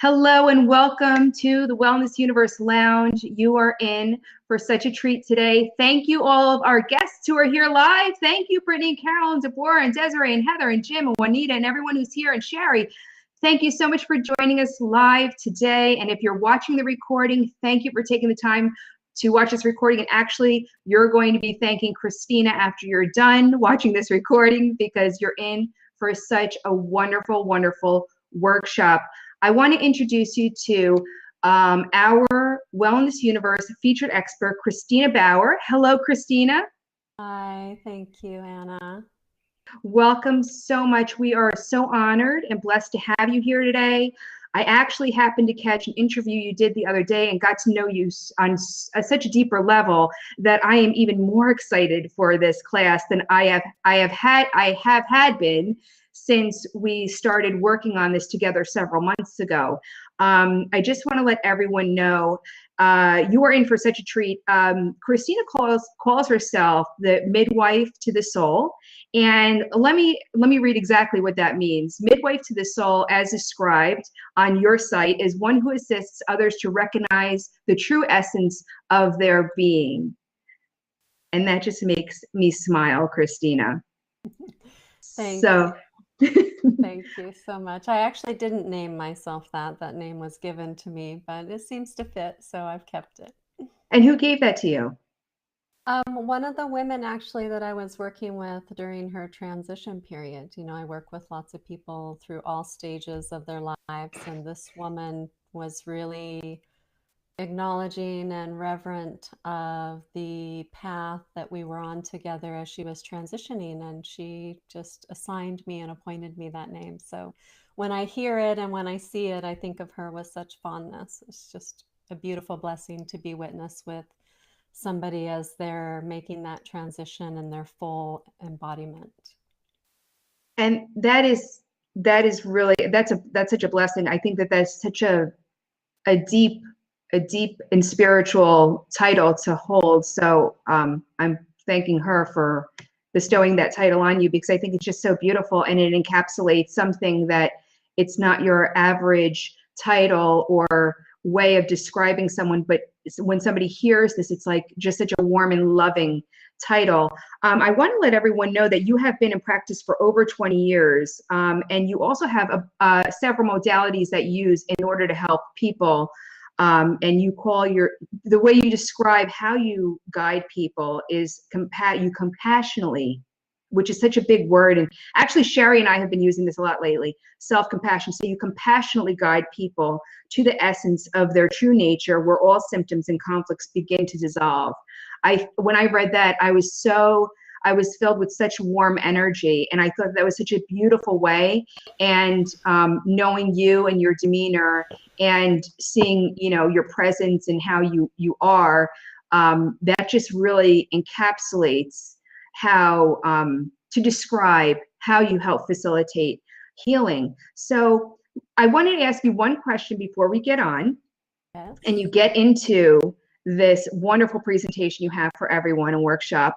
Hello and welcome to the Wellness Universe Lounge. You are in for such a treat today. Thank you all of our guests who are here live. Thank you, Brittany, Carol, and Deborah, and Desiree, and Heather, and Jim, and Juanita, and everyone who's here, and Sherry. Thank you so much for joining us live today. And if you're watching the recording, thank you for taking the time to watch this recording. And actually, you're going to be thanking Christina after you're done watching this recording because you're in for such a wonderful, wonderful workshop. I want to introduce you to our Wellness Universe featured expert, Christina Bauer. Hello, Christina. Hi, thank you, Anna. Welcome so much. We are so honored and blessed to have you here today. I actually happened to catch an interview you did the other day and got to know you on such a deeper level that I am even more excited for this class than I have had been since we started working on this together several months ago. I just want to let everyone know you are in for such a treat. Christina calls herself the midwife to the soul. And let me read exactly what that means. Midwife to the soul, as described on your site, is one who assists others to recognize the true essence of their being. And that just makes me smile, Christina. Thank you. Thank you so much. I actually didn't name myself that. That name was given to me, but it seems to fit, so I've kept it. And who gave that to you? One of the women actually that I was working with during her transition period. You know, I work with lots of people through all stages of their lives, and this woman was really acknowledging and reverent of the path that we were on together as she was transitioning, and she just assigned me and appointed me that name. So when I hear it and when I see it, I think of her with such fondness. It's just a beautiful blessing to be witness with somebody as they're making that transition in their full embodiment. And that is really, that's such a blessing. I think that's such a deep and spiritual title to hold. So I'm thanking her for bestowing that title on you, because I think it's just so beautiful, and it encapsulates something that it's not your average title or way of describing someone, but when somebody hears this, it's like just such a warm and loving title. I want to let everyone know that you have been in practice for over 20 years, and you also have several modalities that you use in order to help people. And you call the way you describe how you guide people is you compassionately, which is such a big word. And actually, Sherry and I have been using this a lot lately, self-compassion. So you compassionately guide people to the essence of their true nature, where all symptoms and conflicts begin to dissolve. When I read that, I was filled with such warm energy, and I thought that was such a beautiful way. And knowing you and your demeanor and seeing, your presence and how you are, that just really encapsulates how to describe how you help facilitate healing. So I wanted to ask you one question before we get on. Yes. And you get into this wonderful presentation you have for everyone, a workshop.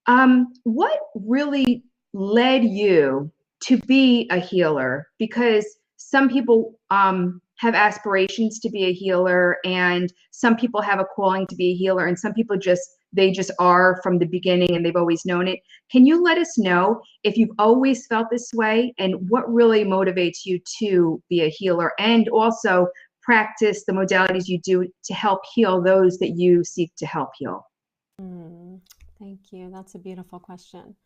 What really led you to be a healer? Because some people have aspirations to be a healer, and some people have a calling to be a healer, and some people just are from the beginning and they've always known it. Can you let us know if you've always felt this way, and what really motivates you to be a healer, and also practice the modalities you do to help heal those that you seek to help heal? Thank you. That's a beautiful question.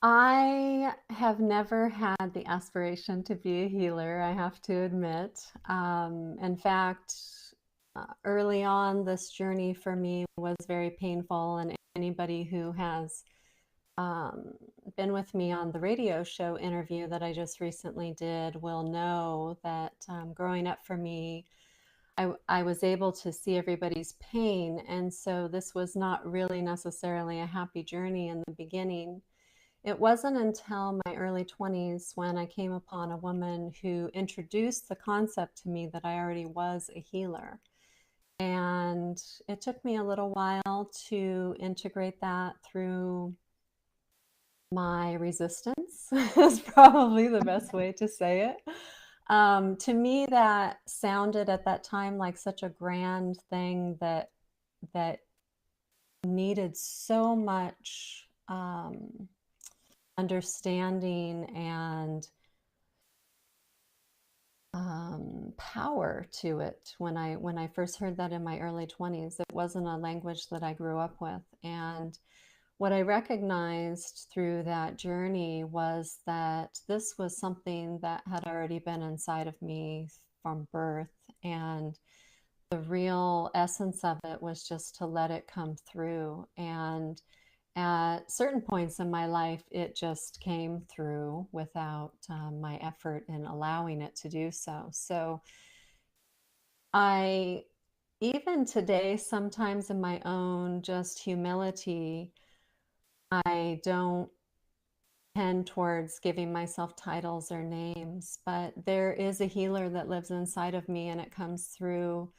I have never had the aspiration to be a healer, I have to admit. In fact, early on, this journey for me was very painful, and anybody who has been with me on the radio show interview that I just recently did will know that growing up for me, I was able to see everybody's pain, and so this was not really necessarily a happy journey in the beginning. It wasn't until my early 20s when I came upon a woman who introduced the concept to me that I already was a healer. And it took me a little while to integrate that through my resistance, is probably the best way to say it. To me, that sounded at that time like such a grand thing that needed so much understanding and power to it. When I first heard that in my early 20s, it wasn't a language that I grew up with. And what I recognized through that journey was that this was something that had already been inside of me from birth. And the real essence of it was just to let it come through. And at certain points in my life, it just came through without my effort in allowing it to do so. So I, even today, sometimes in my own just humility, I don't tend towards giving myself titles or names, but there is a healer that lives inside of me, and it comes through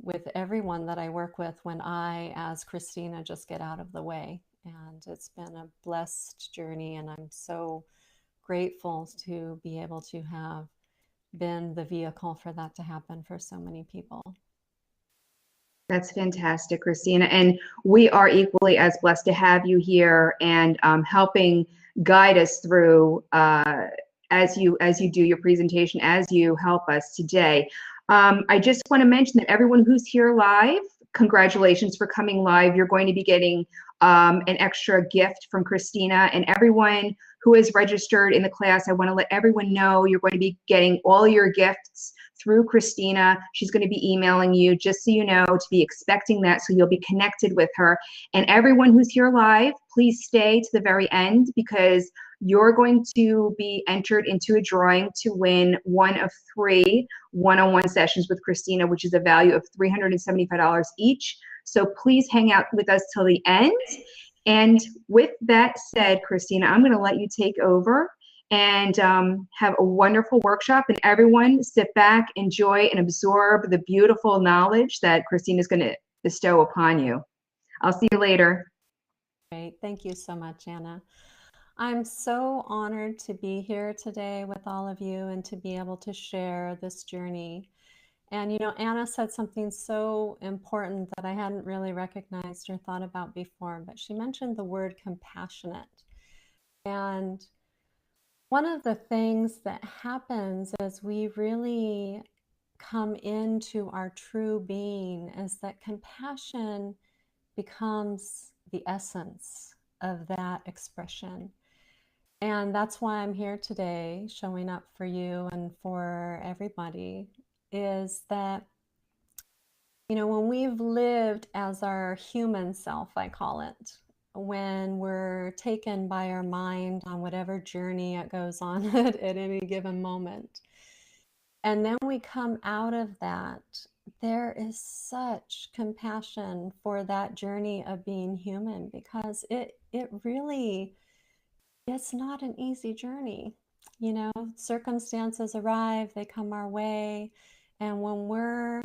with everyone that I work with when I, as Christina, just get out of the way. And it's been a blessed journey, and I'm so grateful to be able to have been the vehicle for that to happen for so many people. That's fantastic, Christina. And we are equally as blessed to have you here and helping guide us through as you do your presentation, as you help us today. I just want to mention that everyone who's here live, congratulations for coming live. You're going to be getting an extra gift from Christina, and everyone who is registered in the class, I want to let everyone know you're going to be getting all your gifts through Christina. She's going to be emailing you, just so you know, to be expecting that, so you'll be connected with her. And everyone who's here live, please stay to the very end, because you're going to be entered into a drawing to win one of 3 one-on-one sessions with Christina, which is a value of $375 each. So please hang out with us till the end. And with that said, Christina, I'm going to let you take over and have a wonderful workshop. And everyone sit back, enjoy, and absorb the beautiful knowledge that Christina is going to bestow upon you. I'll see you later. Great. Thank you so much, Anna. I'm so honored to be here today with all of you and to be able to share this journey. And, you know, Anna said something so important that I hadn't really recognized or thought about before, but she mentioned the word compassionate. And one of the things that happens as we really come into our true being is that compassion becomes the essence of that expression. And that's why I'm here today, showing up for you and for everybody, is that, you know, when we've lived as our human self, I call it, when we're taken by our mind on whatever journey it goes on at any given moment, and then we come out of that, there is such compassion for that journey of being human, because it really, it's not an easy journey. You know, circumstances arrive, they come our way, and when we're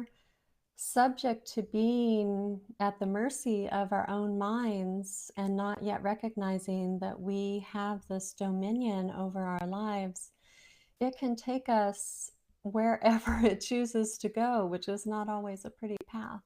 subject to being at the mercy of our own minds and not yet recognizing that we have this dominion over our lives, it can take us wherever it chooses to go, which is not always a pretty path.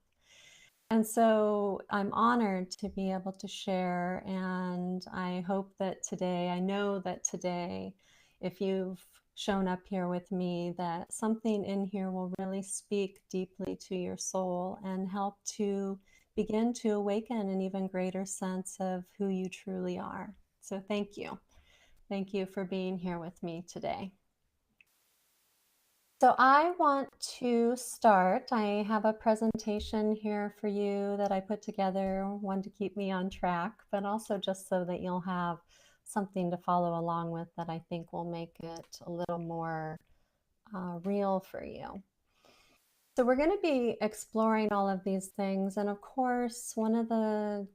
And so I'm honored to be able to share, and I hope that today, I know that today, if you've shown up here with me, that something in here will really speak deeply to your soul and help to begin to awaken an even greater sense of who you truly are. So thank you. Thank you for being here with me today. So I want to start. I have a presentation here for you that I put together, one to keep me on track, but also just so that you'll have something to follow along with that I think will make it a little more real for you. So we're going to be exploring all of these things. And of course, one of the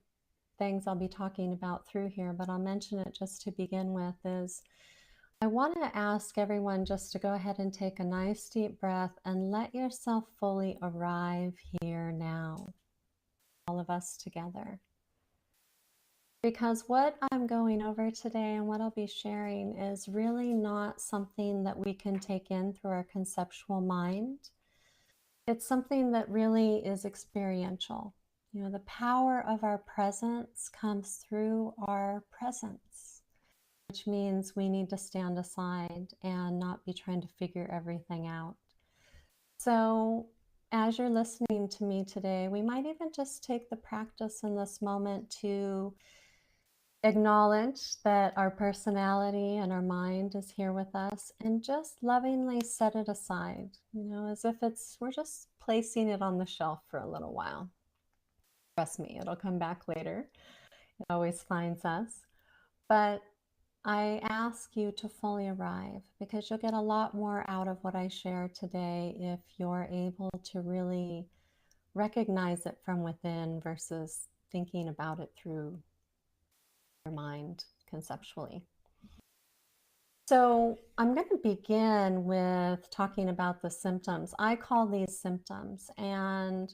things I'll be talking about through here, but I'll mention it just to begin with, is I want to ask everyone just to go ahead and take a nice deep breath and let yourself fully arrive here now, all of us together. Because what I'm going over today and what I'll be sharing is really not something that we can take in through our conceptual mind. It's something that really is experiential. You know, the power of our presence comes through our presence, which means we need to stand aside and not be trying to figure everything out. So, as you're listening to me today, we might even just take the practice in this moment to acknowledge that our personality and our mind is here with us and just lovingly set it aside, you know, as if we're just placing it on the shelf for a little while. Trust me, it'll come back later. It always finds us. But I ask you to fully arrive, because you'll get a lot more out of what I share today if you're able to really recognize it from within versus thinking about it through your mind conceptually. So I'm going to begin with talking about the symptoms. I call these symptoms, and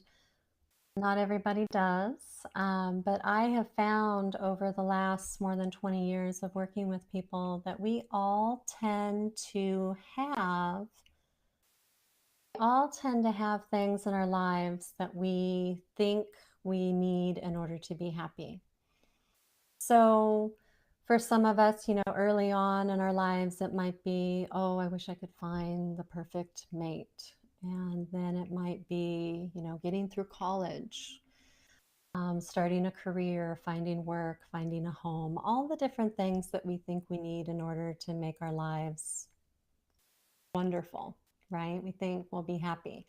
not everybody does, but I have found over the last more than 20 years of working with people that we all tend to have things in our lives that we think we need in order to be happy. So for some of us, you know, early on in our lives, it might be, oh, I wish I could find the perfect mate. And then it might be, you know, getting through college, starting a career, finding work, finding a home, all the different things that we think we need in order to make our lives wonderful, right? We think we'll be happy.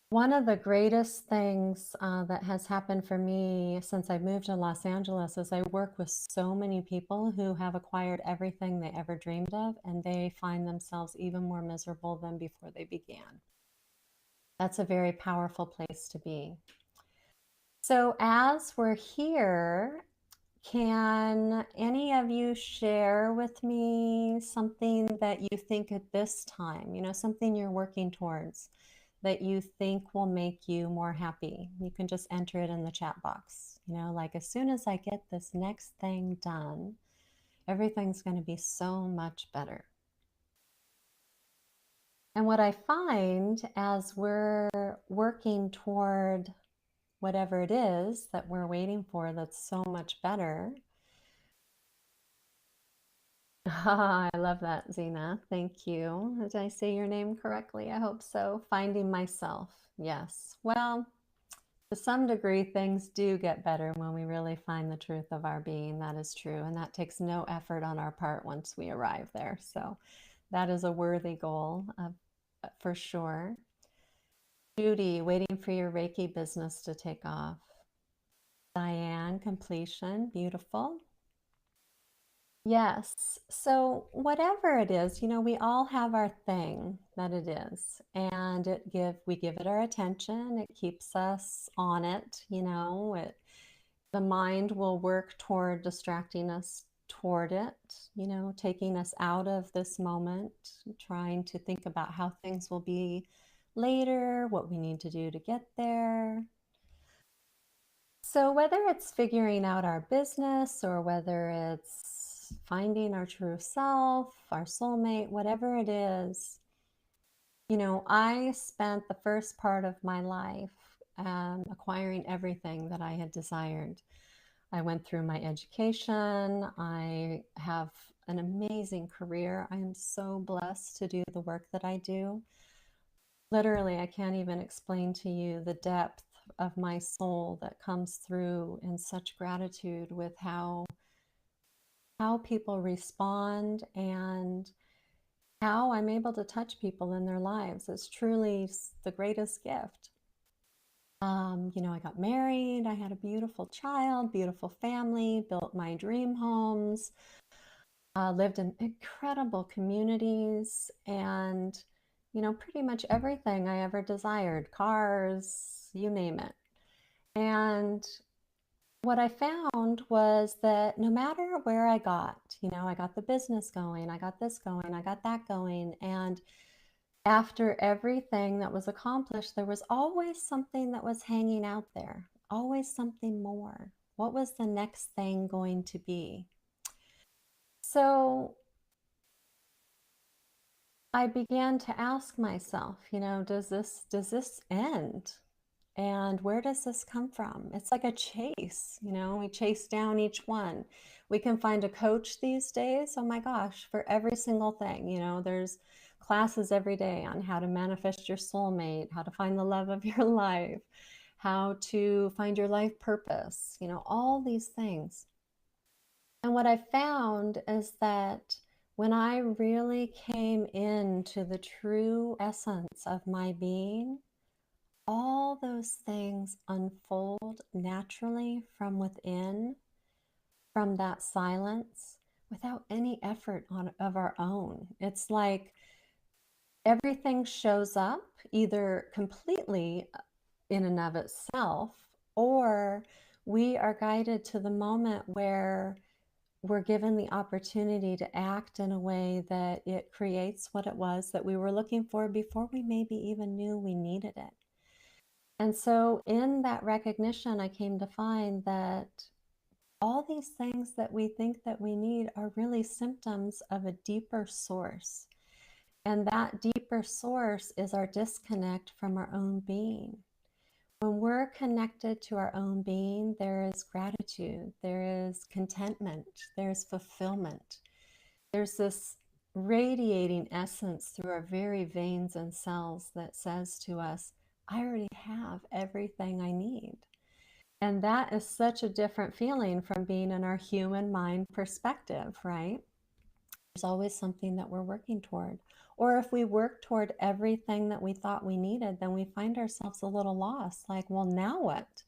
One of the greatest things that has happened for me since I moved to Los Angeles is I work with so many people who have acquired everything they ever dreamed of, and they find themselves even more miserable than before they began. That's a very powerful place to be. So as we're here, can any of you share with me something that you think at this time, you know, something you're working towards that you think will make you more happy? You can just enter it in the chat box. You know, like, as soon as I get this next thing done, everything's going to be so much better. And what I find as we're working toward whatever it is that we're waiting for that's so much better. I love that, Zena. Thank you. Did I say your name correctly? I hope so. Finding myself. Yes. Well, to some degree, things do get better when we really find the truth of our being. That is true. And that takes no effort on our part once we arrive there. So that is a worthy goal for sure. Judy, waiting for your Reiki business to take off. Diane, completion. Beautiful. Yes. So whatever it is, you know, we all have our thing that it is, and we give it our attention. It keeps us on it, you know. The mind will work toward distracting us toward it, you know, taking us out of this moment, trying to think about how things will be later, what we need to do to get there. So whether it's figuring out our business or whether it's finding our true self, our soulmate, whatever it is, you know, I spent the first part of my life acquiring everything that I had desired. I went through my education. I have an amazing career. I am so blessed to do the work that I do. Literally, I can't even explain to you the depth of my soul that comes through in such gratitude with how people respond and how I'm able to touch people in their lives. It's truly the greatest gift. You know, I got married, I had a beautiful child, beautiful family, built my dream homes, lived in incredible communities, and, you know, pretty much everything I ever desired, cars, you name it. And what I found was that no matter where I got, you know, I got the business going, I got this going, I got that going, and after everything that was accomplished, there was always something that was hanging out there, always something more. What was the next thing going to be? So I began to ask myself, does this end? And where does this come from? It's like a chase, we chase down each one. We can find a coach these days. Oh my gosh, for every single thing, there's classes every day on how to manifest your soulmate, how to find the love of your life, how to find your life purpose, all these things. And what I found is that when I really came into the true essence of my being, all those things unfold naturally from within, from that silence, without any effort of our own. It's like everything shows up either completely in and of itself, or we are guided to the moment where we're given the opportunity to act in a way that it creates what it was that we were looking for before we maybe even knew we needed it. And so in that recognition, I came to find that all these things that we think that we need are really symptoms of a deeper source. And that deeper source is our disconnect from our own being. When we're connected to our own being, there is gratitude, there is contentment, there's fulfillment. There's this radiating essence through our very veins and cells that says to us, I already have everything I need. And that is such a different feeling from being in our human mind perspective, right? There's always something that we're working toward. Or if we work toward everything that we thought we needed, then we find ourselves a little lost. Like, well, now what?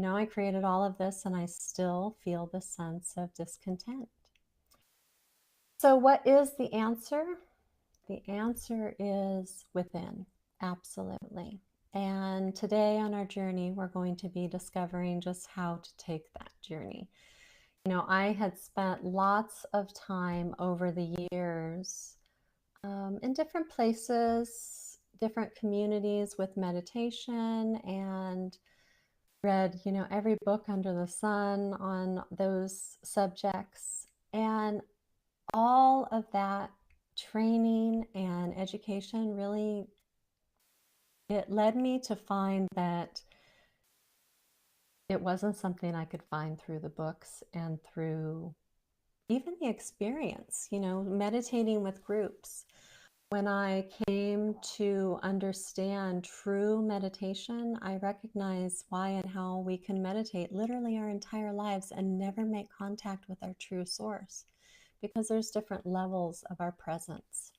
I created all of this and I still feel the sense of discontent. So what is the answer? The answer is within, absolutely. And today on our journey, we're going to be discovering just how to take that journey. I had spent lots of time over the years in different places, different communities with meditation, and read, every book under the sun on those subjects. And all of that training and education really, it led me to find that it wasn't something I could find through the books and through even the experience, meditating with groups. When I came to understand true meditation, I recognized why and how we can meditate literally our entire lives and never make contact with our true source, because there's different levels of our presence.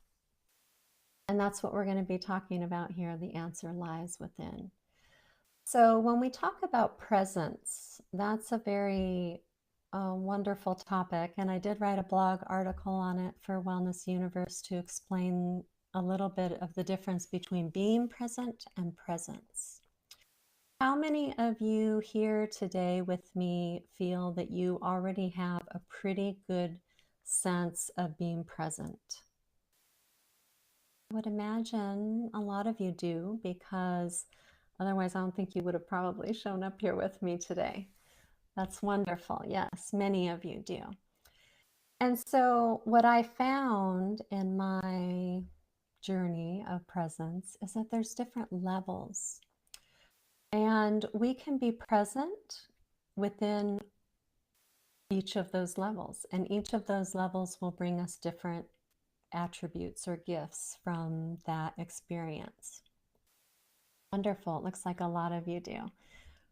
And that's what we're going to be talking about here. The answer lies within. So when we talk about presence, that's a very wonderful topic. And I did write a blog article on it for Wellness Universe to explain a little bit of the difference between being present and presence. How many of you here today with me feel that you already have a pretty good sense of being present? I would imagine a lot of you do, because otherwise I don't think you would have probably shown up here with me today. That's wonderful. Yes, many of you do. And so what I found in my journey of presence is that there's different levels. And we can be present within each of those levels. And each of those levels will bring us different attributes or gifts from that experience. Wonderful. It looks like a lot of you do.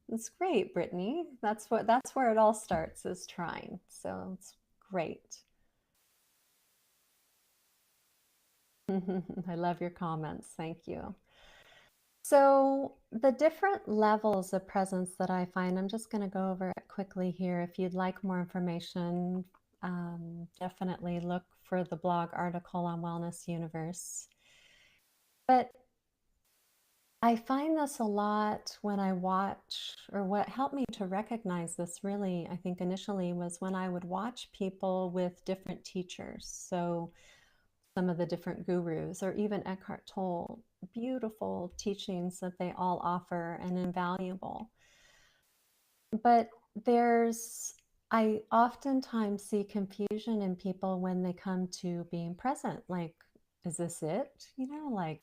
It's great, Brittany. That's where it all starts, is trying. So it's great. I love your comments. Thank you. So the different levels of presence that I find, I'm just going to go over it quickly here. If you'd like more information, definitely look for the blog article on Wellness Universe. But I find this a lot when I watch, or what helped me to recognize this really, I think initially, was when I would watch people with different teachers. So some of the different gurus, or even Eckhart Tolle, beautiful teachings that they all offer and invaluable. But I oftentimes see confusion in people when they come to being present. Like, is this it? Like,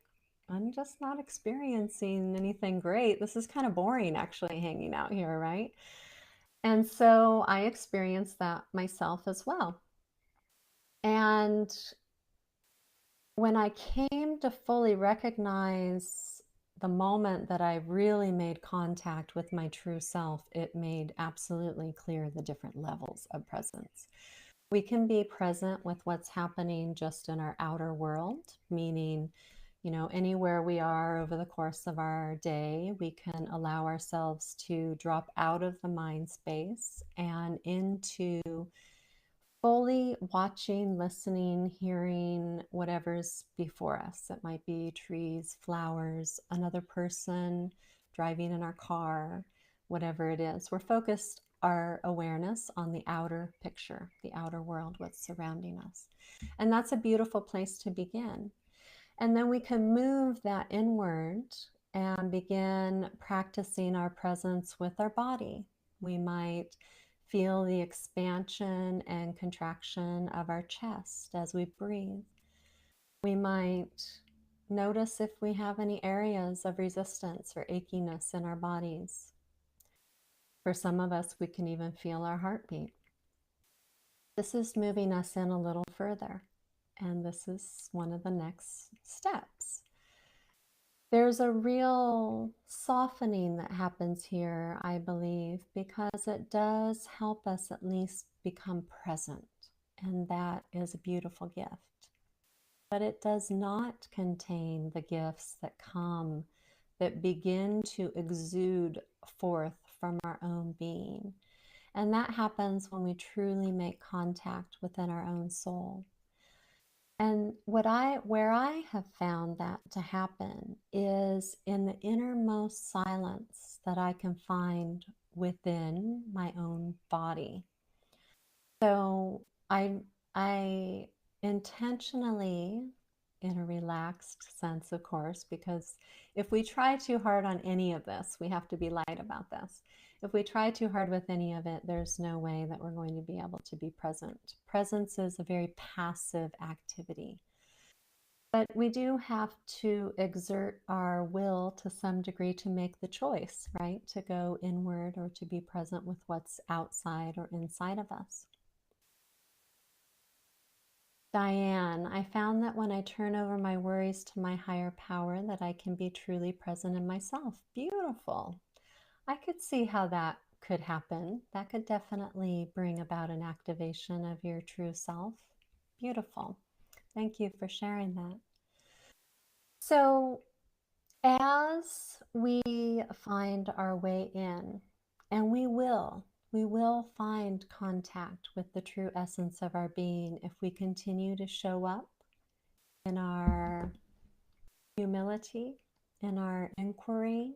I'm just not experiencing anything great. This is kind of boring actually hanging out here, right? And so I experienced that myself as well. And when I came to fully recognize the moment that I really made contact with my true self, it made absolutely clear the different levels of presence. We can be present with what's happening just in our outer world, meaning, anywhere we are over the course of our day, we can allow ourselves to drop out of the mind space and into fully watching, listening, hearing whatever's before us. It might be trees, flowers, another person, driving in our car, whatever it is. We're focused our awareness on the outer picture, the outer world, what's surrounding us. And that's a beautiful place to begin. And then we can move that inward and begin practicing our presence with our body. We might feel the expansion and contraction of our chest as we breathe. We might notice if we have any areas of resistance or achiness in our bodies. For some of us, we can even feel our heartbeat. This is moving us in a little further, and this is one of the next steps. There's a real softening that happens here, I believe, because it does help us at least become present, and that is a beautiful gift. But it does not contain the gifts that come, that begin to exude forth from our own being. And that happens when we truly make contact within our own soul. And where I have found that to happen is in the innermost silence that I can find within my own body. So I intentionally, in a relaxed sense, of course, because if we try too hard on any of this, we have to be light about this. If we try too hard with any of it, there's no way that we're going to be able to be present. Presence is a very passive activity. But we do have to exert our will to some degree to make the choice, right? To go inward or to be present with what's outside or inside of us. Diane, I found that when I turn over my worries to my higher power, that I can be truly present in myself. Beautiful. I could see how that could happen. That could definitely bring about an activation of your true self. Beautiful. Thank you for sharing that. So, as we find our way in, and we will find contact with the true essence of our being if we continue to show up in our humility, in our inquiry.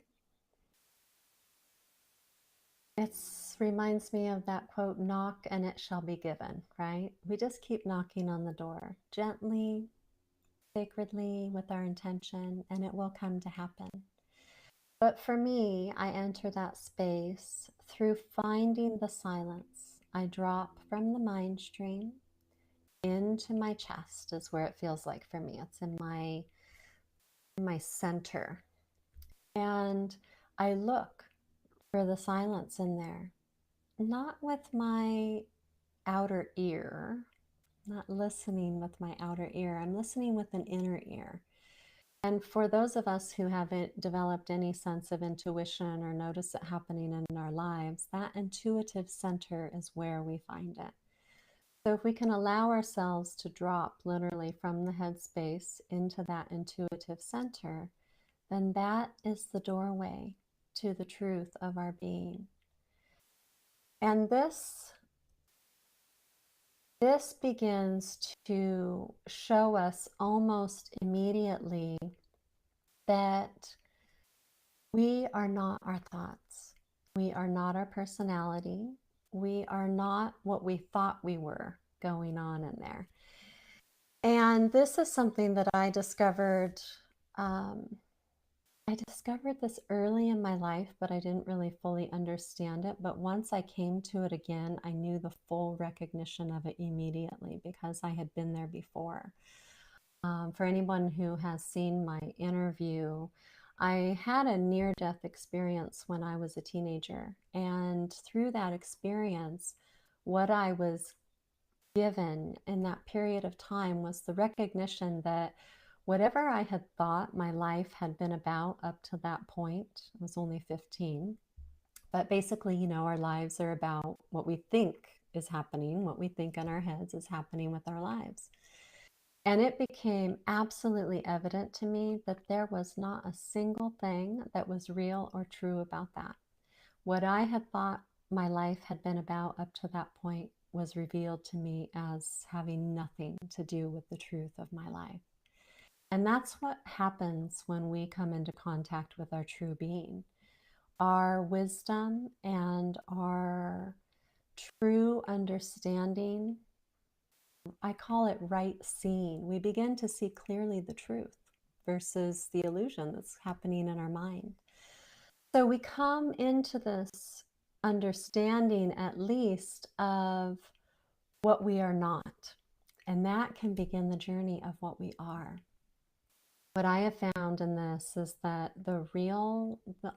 It reminds me of that quote, knock and it shall be given, right? We just keep knocking on the door, gently, sacredly, with our intention, and it will come to happen. But for me, I enter that space through finding the silence. I drop from the mind stream into my chest is where it feels like for me. It's in my center. And I look for the silence in there, not with my outer ear, not listening with my outer ear. I'm listening with an inner ear. And for those of us who haven't developed any sense of intuition or notice it happening in our lives, that intuitive center is where we find it. So if we can allow ourselves to drop literally from the headspace into that intuitive center, then that is the doorway to the truth of our being. And this begins to show us almost immediately that we are not our thoughts. We are not our personality. We are not what we thought we were going on in there. And this is something that I discovered I discovered this early in my life, but I didn't really fully understand it. But once I came to it again, I knew the full recognition of it immediately because I had been there before. For anyone who has seen my interview, I had a near-death experience when I was a teenager. And through that experience, what I was given in that period of time was the recognition that whatever I had thought my life had been about up to that point, I was only 15, but basically, our lives are about what we think is happening, what we think in our heads is happening with our lives. And it became absolutely evident to me that there was not a single thing that was real or true about that. What I had thought my life had been about up to that point was revealed to me as having nothing to do with the truth of my life. And that's what happens when we come into contact with our true being. Our wisdom and our true understanding, I call it right seeing. We begin to see clearly the truth versus the illusion that's happening in our mind. So we come into this understanding, at least, of what we are not. And that can begin the journey of what we are. What I have found in this is that the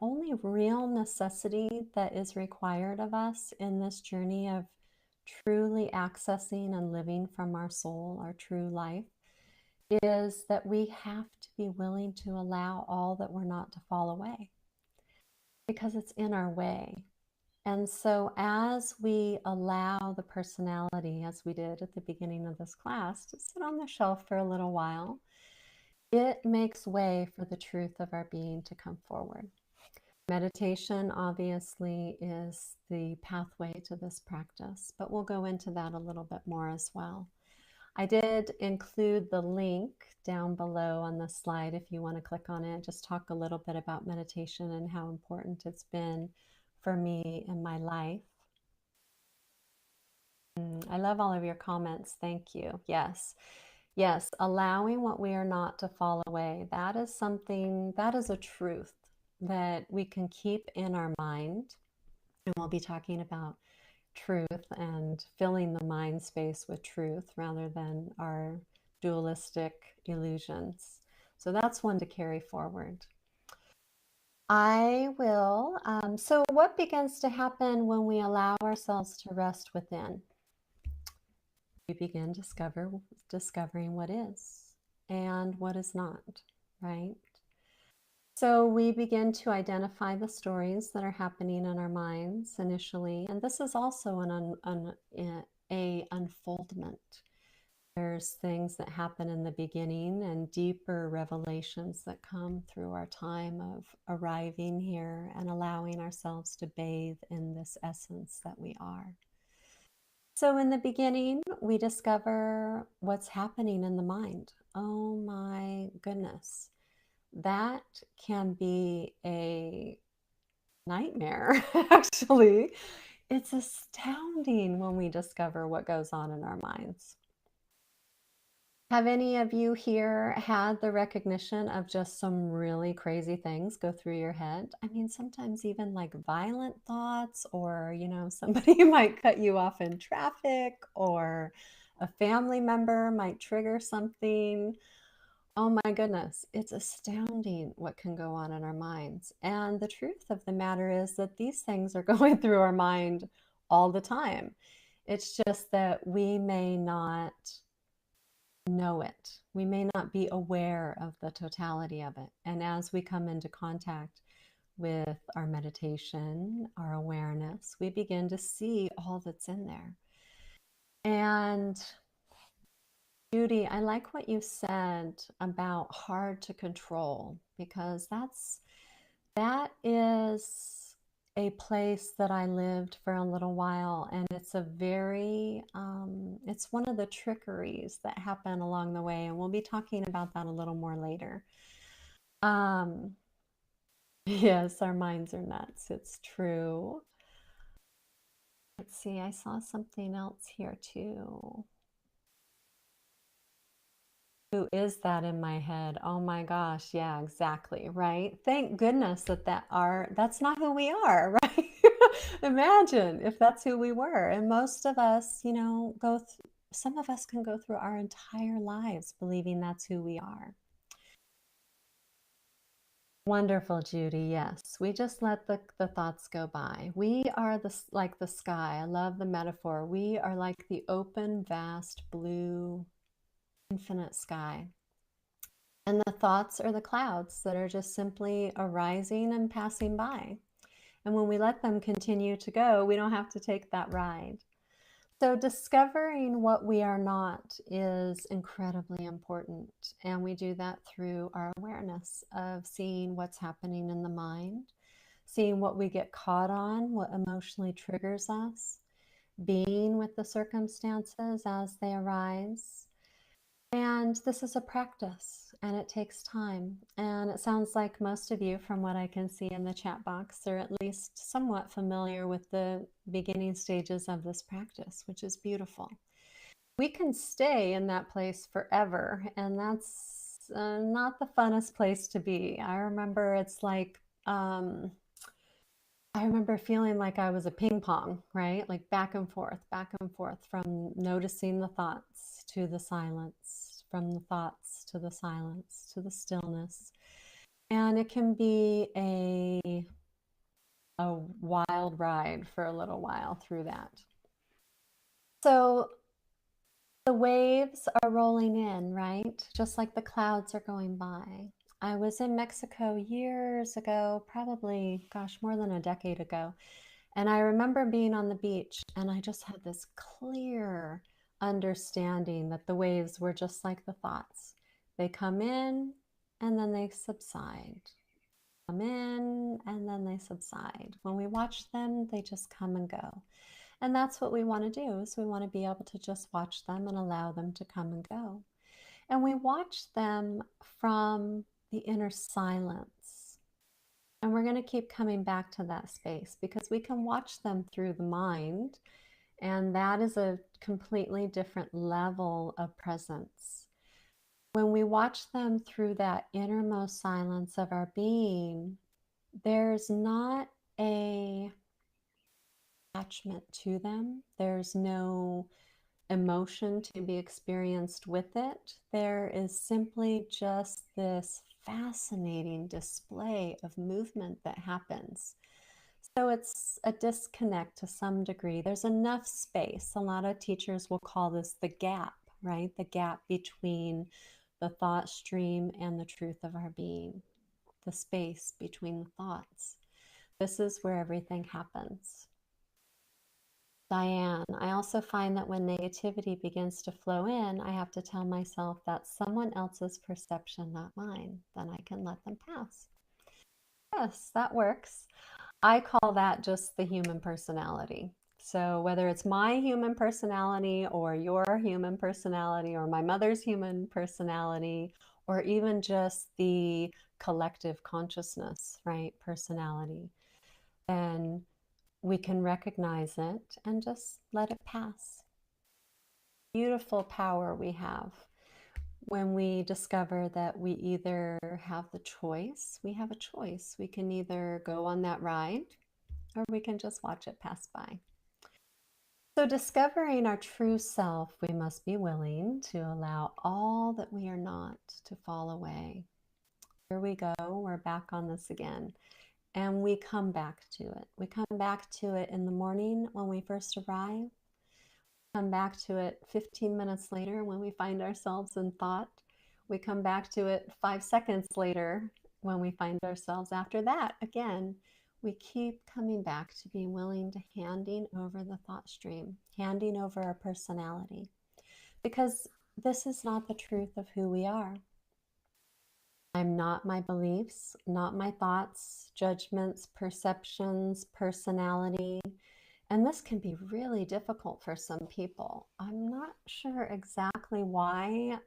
only real necessity that is required of us in this journey of truly accessing and living from our soul, our true life, is that we have to be willing to allow all that we're not to fall away because it's in our way. And so as we allow the personality, as we did at the beginning of this class, to sit on the shelf for a little while, it makes way for the truth of our being to come forward. Meditation, obviously, is the pathway to this practice, but we'll go into that a little bit more as well. I did include the link down below on the slide if you want to click on it. Just talk a little bit about meditation and how important it's been for me in my life. I love all of your comments. Thank you. Yes. Yes, allowing what we are not to fall away. That is something, that is a truth that we can keep in our mind. And we'll be talking about truth and filling the mind space with truth rather than our dualistic illusions. So that's one to carry forward. I will. So what begins to happen when we allow ourselves to rest within? We begin discovering what is and what is not, right? So we begin to identify the stories that are happening in our minds initially, and this is also a unfoldment. There's things that happen in the beginning and deeper revelations that come through our time of arriving here and allowing ourselves to bathe in this essence that we are. So in the beginning, we discover what's happening in the mind. Oh my goodness. That can be a nightmare, actually. It's astounding when we discover what goes on in our minds. Have any of you here had the recognition of just some really crazy things go through your head? I mean, sometimes even like violent thoughts, or, somebody might cut you off in traffic, or a family member might trigger something. Oh my goodness, it's astounding what can go on in our minds. And the truth of the matter is that these things are going through our mind all the time. It's just that we may not know it. We may not be aware of the totality of it. And as we come into contact with our meditation, our awareness, we begin to see all that's in there. And Judy, I like what you said about hard to control, because that is a place that I lived for a little while, and it's it's one of the trickeries that happen along the way, and we'll be talking about that a little more later. Yes, our minds are nuts. It's true. Let's see, I saw something else here too. Who is that in my head? Oh my gosh, yeah, exactly, right? Thank goodness that's not who we are, right? Imagine if that's who we were. And most of us, some of us can go through our entire lives believing that's who we are. Wonderful, Judy. Yes, we just let the thoughts go by. We are like the sky. I love the metaphor. We are like the open, vast, blue, infinite sky. And the thoughts are the clouds that are just simply arising and passing by. And when we let them continue to go, we don't have to take that ride. So discovering what we are not is incredibly important. And we do that through our awareness of seeing what's happening in the mind, seeing what we get caught on, what emotionally triggers us, being with the circumstances as they arise. And this is a practice and it takes time. And it sounds like most of you, from what I can see in the chat box, are at least somewhat familiar with the beginning stages of this practice, which is beautiful. We can stay in that place forever, and that's not the funnest place to be. I remember I remember feeling like I was a ping pong, right? Like back and forth, from noticing the thoughts to the silence, from the thoughts to the silence to the stillness. And it can be a wild ride for a little while through that. So the waves are rolling in, right? Just like the clouds are going by. I was in Mexico years ago, probably, gosh, more than a decade ago. And I remember being on the beach and I just had this clear understanding that the waves were just like the thoughts. They come in and then they subside. Come in and then they subside. When we watch them, they just come and go. And that's what we want to do, is we want to be able to just watch them and allow them to come and go. And we watch them from the inner silence. And we're going to keep coming back to that space because we can watch them through the mind. And that is a completely different level of presence. When we watch them through that innermost silence of our being, there's not a attachment to them. There's no emotion to be experienced with it. There is simply just this fascinating display of movement that happens. So it's a disconnect to some degree. There's enough space. A lot of teachers will call this the gap, right? The gap between the thought stream and the truth of our being, the space between the thoughts. This is where everything happens. Diane, I also find that when negativity begins to flow in, I have to tell myself that's someone else's perception, not mine. Then I can let them pass. Yes, that works. I call that just the human personality. So whether it's my human personality or your human personality or my mother's human personality or even just the collective consciousness, right, personality, then we can recognize it and just let it pass. Beautiful power we have when we discover that we either have the choice, we have a choice. We can either go on that ride or we can just watch it pass by. So discovering our true self, we must be willing to allow all that we are not to fall away. Here we go, we're back on this again. And we come back to it. We come back to it in the morning when we first arrive. Come back to it 15 minutes later when we find ourselves in thought. We come back to it 5 seconds later when we find ourselves after that. Again, we keep coming back to being willing to handing over the thought stream, handing over our personality, because this is not the truth of who we are. I'm not my beliefs, not my thoughts, judgments, perceptions, personality. And this can be really difficult for some people. I'm not sure exactly why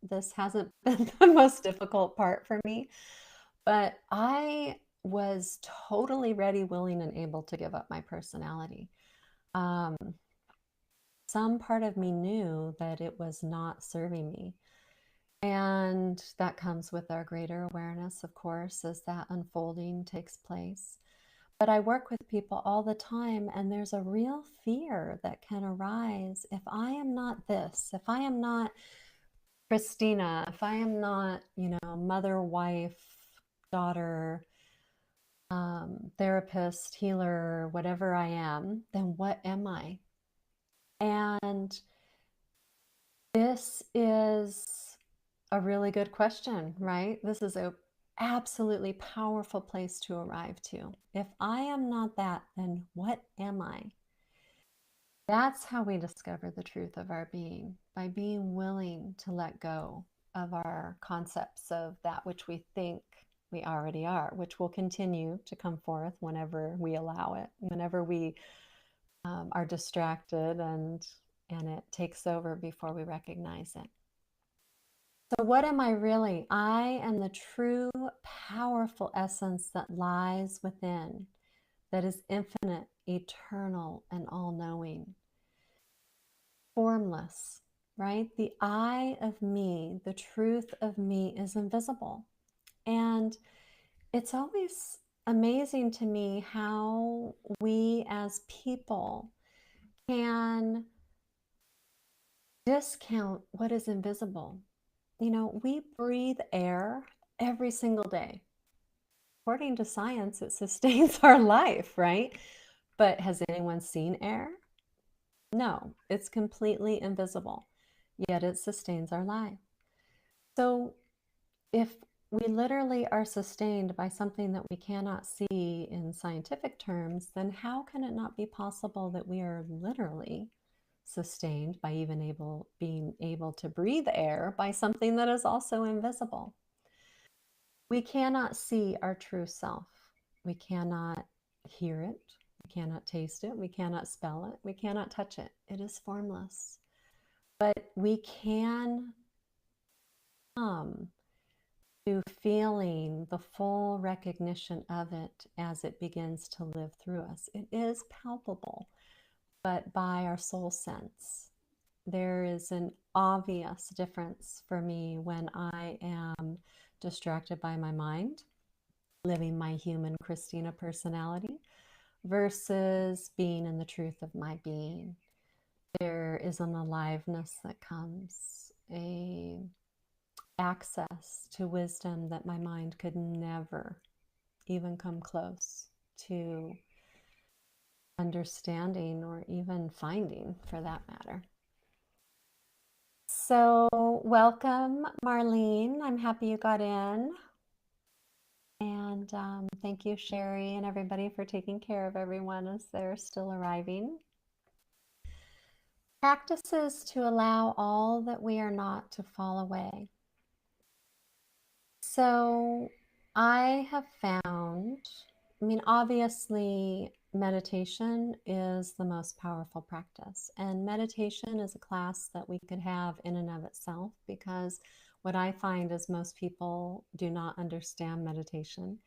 this hasn't been the most difficult part for me, but I was totally ready, willing, and able to give up my personality. Some part of me knew that it was not serving me. And that comes with our greater awareness, of course, as that unfolding takes place. But I work with people all the time, and there's a real fear that can arise. If I am not this, if I am not Christina, if I am not, mother, wife, daughter, therapist, healer, whatever I am, then what am I? And this is a really good question, right? This is a absolutely powerful place to arrive to. If I am not that, then what am I? That's how we discover the truth of our being, by being willing to let go of our concepts of that which we think we already are, which will continue to come forth whenever we allow it, whenever we are distracted and it takes over before we recognize it. So what am I really? I am the true, powerful essence that lies within, that is infinite, eternal, and all-knowing. Formless, right? The I of me, the truth of me is invisible. And it's always amazing to me how we as people can discount what is invisible. We breathe air every single day. According to science, it sustains our life, right? But has anyone seen air? No, it's completely invisible, yet it sustains our life. So if we literally are sustained by something that we cannot see in scientific terms, then how can it not be possible that we are literally sustained by even being able to breathe air by something that is also invisible? We cannot see our true self. We cannot hear it. We cannot taste it. We cannot smell it. We cannot touch it. It is formless. But we can come to feeling the full recognition of it as it begins to live through us. It is palpable, but by our soul sense. There is an obvious difference for me when I am distracted by my mind, living my human Christina personality, versus being in the truth of my being. There is an aliveness that comes, a access to wisdom that my mind could never even come close to understanding or even finding, for that matter. So welcome, Marlene. I'm happy you got in. And thank you, Sherry, and everybody for taking care of everyone as they're still arriving. Practices to allow all that we are not to fall away. So I have found, obviously, meditation is the most powerful practice. And meditation is a class that we could have in and of itself, because what I find is most people do not understand meditation.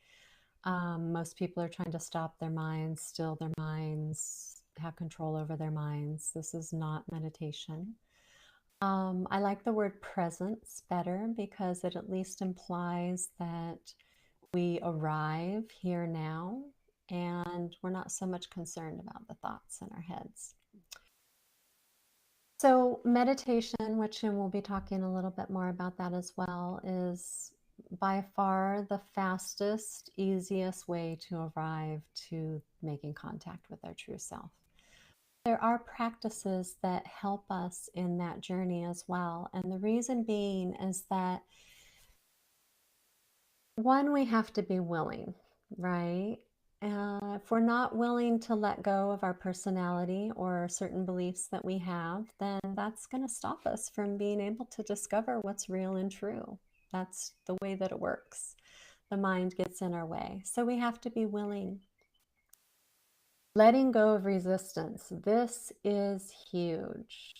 Most people are trying to stop their minds, still their minds, have control over their minds. This is not meditation. I like the word presence better, because it at least implies that we arrive here now and we're not so much concerned about the thoughts in our heads. So meditation, which we'll be talking a little bit more about that as well, is by far the fastest, easiest way to arrive to making contact with our true self. There are practices that help us in that journey as well. And the reason being is that, one, we have to be willing, right? If we're not willing to let go of our personality or certain beliefs that we have, then that's going to stop us from being able to discover what's real and true. That's the way that it works. The mind gets in our way. So we have to be willing. Letting go of resistance. This is huge.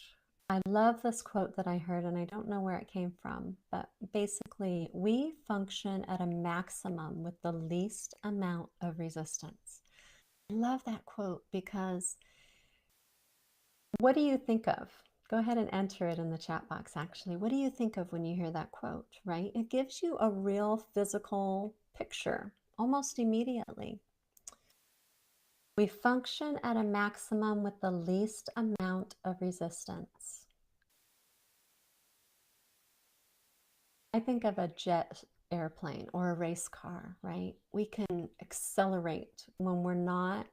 I love this quote that I heard, and I don't know where it came from, but basically, we function at a maximum with the least amount of resistance. I love that quote, because what do you think of Go ahead and enter it in the chat box, actually. What do you think of when you hear that quote, right? It gives you a real physical picture almost immediately. We function at a maximum with the least amount of resistance. I think of a jet airplane or a race car, right? We can accelerate when we're not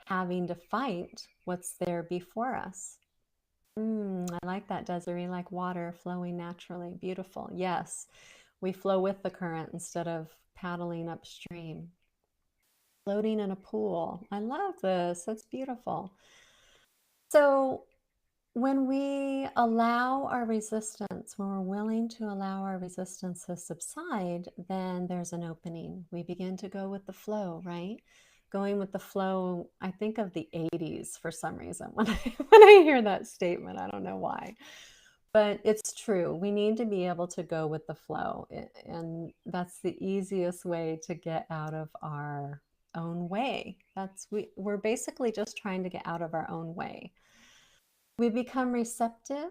having to fight what's there before us. I like that, Desiree, like water flowing naturally. Beautiful. Yes, we flow with the current instead of paddling upstream. Floating in a pool. I love this. That's beautiful. So when we allow our resistance, when we're willing to allow our resistance to subside, then there's an opening. We begin to go with the flow, right? Going with the flow, I think of the 80s for some reason when I hear that statement. I don't know why, but it's true. We need to be able to go with the flow, and that's the easiest way to get out of our own way. We're basically just trying to get out of our own way. We become receptive.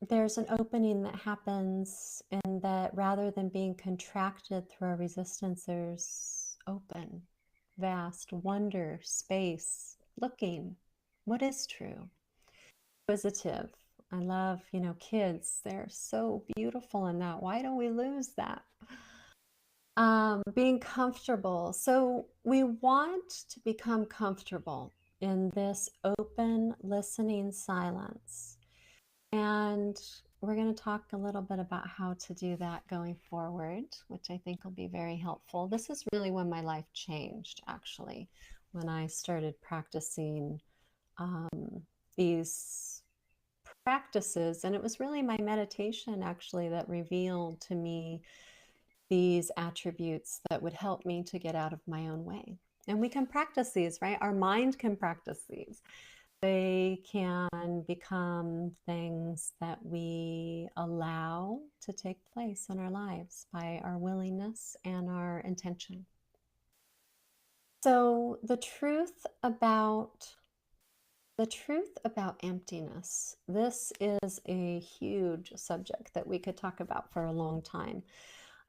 There's an opening that happens, and that rather than being contracted through our resistance, there's open, vast wonder, space, looking. What is true? Inquisitive. I love, kids. They're so beautiful in that. Why don't we lose that? Being comfortable. So we want to become comfortable in this open, listening silence. And we're going to talk a little bit about how to do that going forward, which I think will be very helpful. This is really when my life changed, actually, when I started practicing these practices. And it was really my meditation, actually, that revealed to me these attributes that would help me to get out of my own way. And we can practice these, right? Our mind can practice these. They can become things that we allow to take place in our lives by our willingness and our intention. So the truth about emptiness, this is a huge subject that we could talk about for a long time.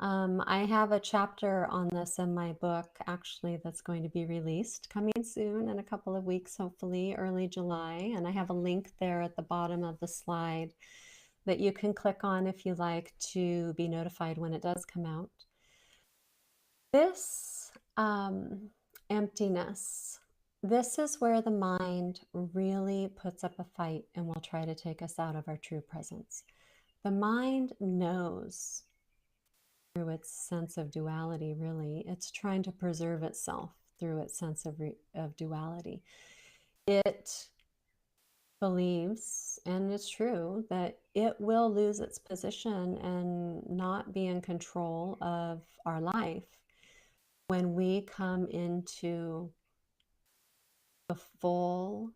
I have a chapter on this in my book, actually, that's going to be released coming soon in a couple of weeks, hopefully early July. And I have a link there at the bottom of the slide that you can click on if you like to be notified when it does come out. This emptiness, this is where the mind really puts up a fight and will try to take us out of our true presence. The mind knows through its sense of duality, really. It's trying to preserve itself through its sense of duality. It believes, and it's true, that it will lose its position and not be in control of our life when we come into the full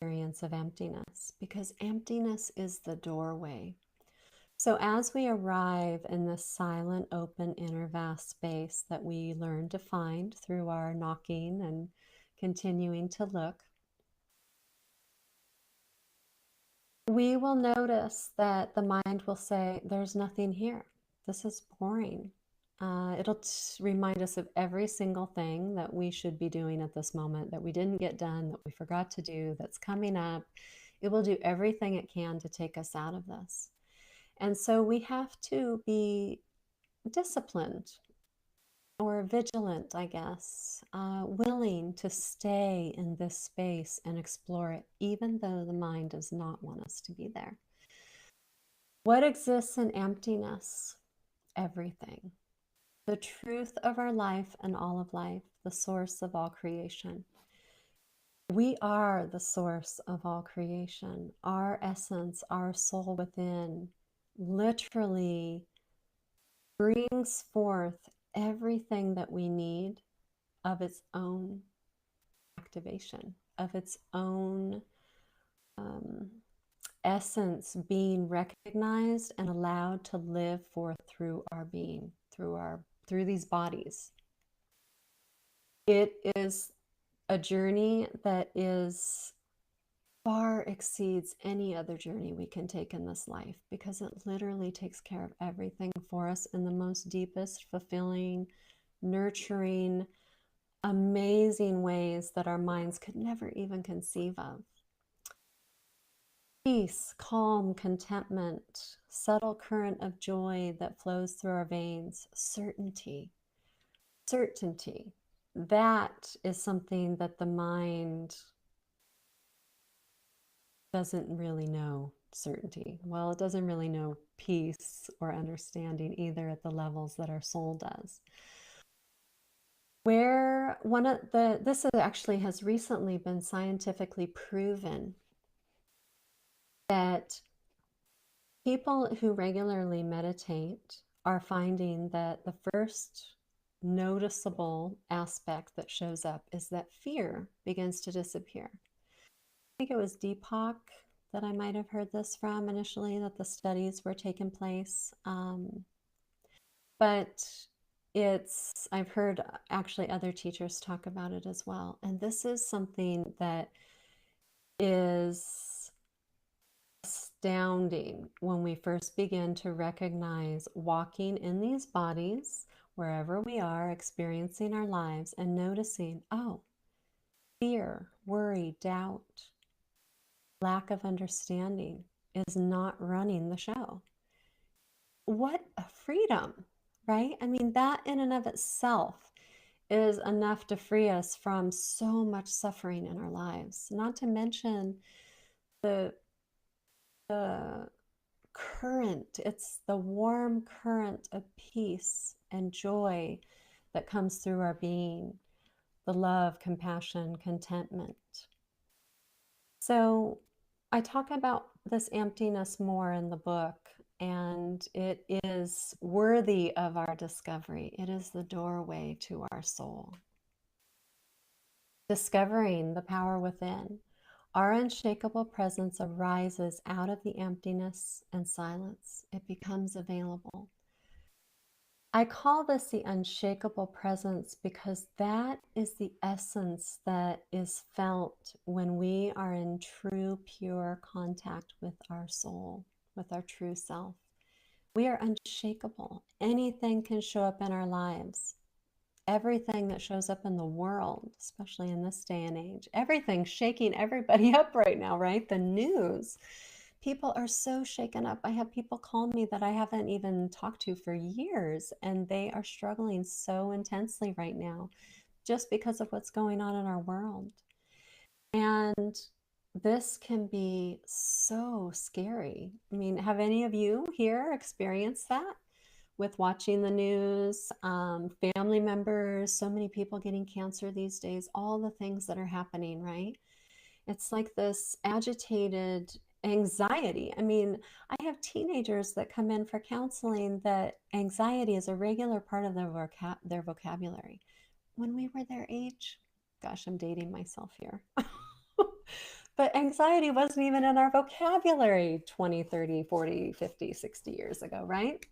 experience of emptiness, because emptiness is the doorway. So as we arrive in this silent, open, inner vast space that we learn to find through our knocking and continuing to look, we will notice that the mind will say, there's nothing here. This is boring. It'll remind us of every single thing that we should be doing at this moment, that we didn't get done, that we forgot to do, that's coming up. It will do everything it can to take us out of this. And so we have to be disciplined or vigilant, I guess, willing to stay in this space and explore it, even though the mind does not want us to be there. What exists in emptiness? Everything. The truth of our life and all of life, the source of all creation. We are the source of all creation. Our essence, our soul within, literally brings forth everything that we need of its own activation, of its own essence being recognized and allowed to live forth through our being, through these bodies. It is a journey that is far exceeds any other journey we can take in this life, because it literally takes care of everything for us in the most deepest, fulfilling, nurturing, amazing ways that our minds could never even conceive of. Peace, calm, contentment, subtle current of joy that flows through our veins, certainty. Certainty. That is something that the mind doesn't really know. Certainty. Well, it doesn't really know peace or understanding either at the levels that our soul does. Where this actually has recently been scientifically proven that people who regularly meditate are finding that the first noticeable aspect that shows up is that fear begins to disappear. I think it was Deepak that I might have heard this from initially, that the studies were taking place. But I've heard actually other teachers talk about it as well. And this is something that is astounding when we first begin to recognize walking in these bodies, wherever we are experiencing our lives, and noticing, oh, fear, worry, doubt, lack of understanding is not running the show. What a freedom, right? I mean, that in and of itself is enough to free us from so much suffering in our lives. Not to mention the current, it's the warm current of peace and joy that comes through our being, the love, compassion, contentment. So I talk about this emptiness more in the book, and it is worthy of our discovery. It is the doorway to our soul. Discovering the power within, our unshakable presence arises out of the emptiness and silence. It becomes available. I call this the unshakable presence because that is the essence that is felt when we are in true, pure contact with our soul, with our true self. We are unshakable. Anything can show up in our lives. Everything that shows up in the world, especially in this day and age, everything's shaking everybody up right now, right? The news. People are so shaken up. I have people call me that I haven't even talked to for years, and they are struggling so intensely right now just because of what's going on in our world. And this can be so scary. I mean, have any of you here experienced that with watching the news? Family members, so many people getting cancer these days, all the things that are happening, right? It's like this agitated anxiety. I mean, I have teenagers that come in for counseling that anxiety is a regular part of their vocabulary. When we were their age, gosh, I'm dating myself here. But anxiety wasn't even in our vocabulary 20, 30, 40, 50, 60 years ago, right?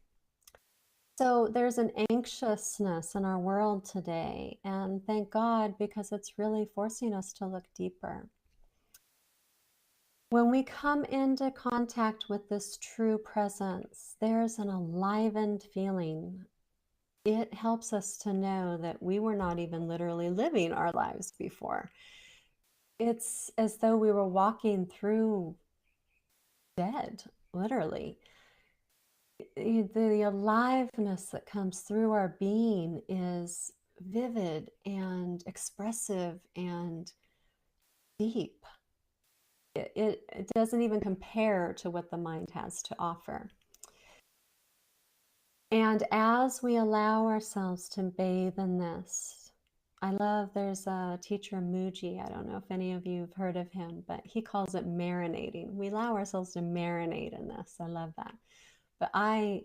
So there's an anxiousness in our world today, and thank God, because it's really forcing us to look deeper. When we come into contact with this true presence, there's an enlivened feeling. It helps us to know that we were not even literally living our lives before. It's as though we were walking through dead, literally. The aliveness that comes through our being is vivid and expressive and deep. It doesn't even compare to what the mind has to offer. And as we allow ourselves to bathe in this, there's a teacher, Muji, I don't know if any of you have heard of him, but he calls it marinating. We allow ourselves to marinate in this. I love that. But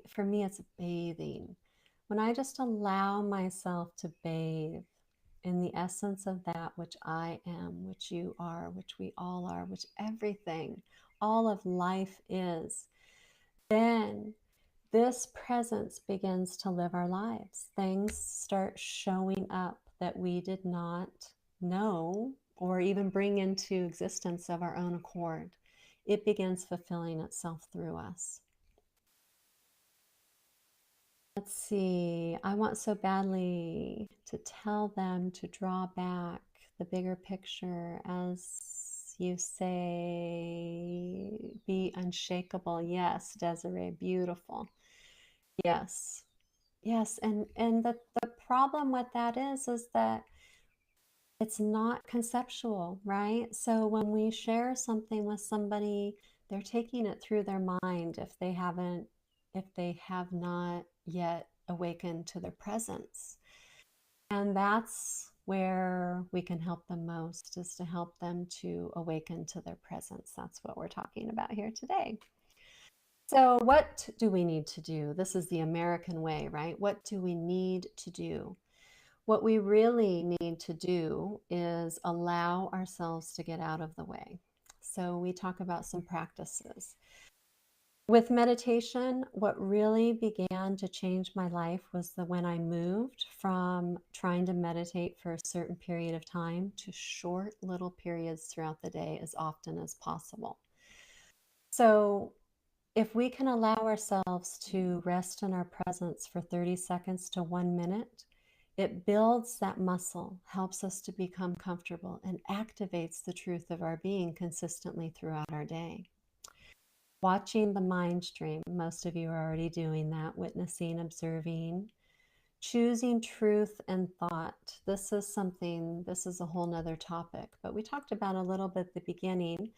for me, it's bathing. When I just allow myself to bathe in the essence of that which I am, which you are, which we all are, which everything, all of life is, then this presence begins to live our lives. Things start showing up that we did not know or even bring into existence of our own accord, it begins fulfilling itself through us. Let's see, I want so badly to tell them to draw back the bigger picture, as you say, be unshakable. Yes, Desiree, beautiful. Yes, yes, and the problem with that is that it's not conceptual, right? So when we share something with somebody, they're taking it through their mind if they have not yet awakened to their presence. And that's where we can help them most, is to help them to awaken to their presence. That's what we're talking about here today. So what do we need to do? This is the American way, right? What do we need to do? What we really need to do is allow ourselves to get out of the way. So we talk about some practices. With meditation, what really began to change my life was when I moved from trying to meditate for a certain period of time to short little periods throughout the day as often as possible. So if we can allow ourselves to rest in our presence for 30 seconds to 1 minute, it builds that muscle, helps us to become comfortable, and activates the truth of our being consistently throughout our day. Watching the mind stream, most of you are already doing that, witnessing, observing, choosing truth and thought. This is a whole nother topic, but we talked about a little bit at the beginning,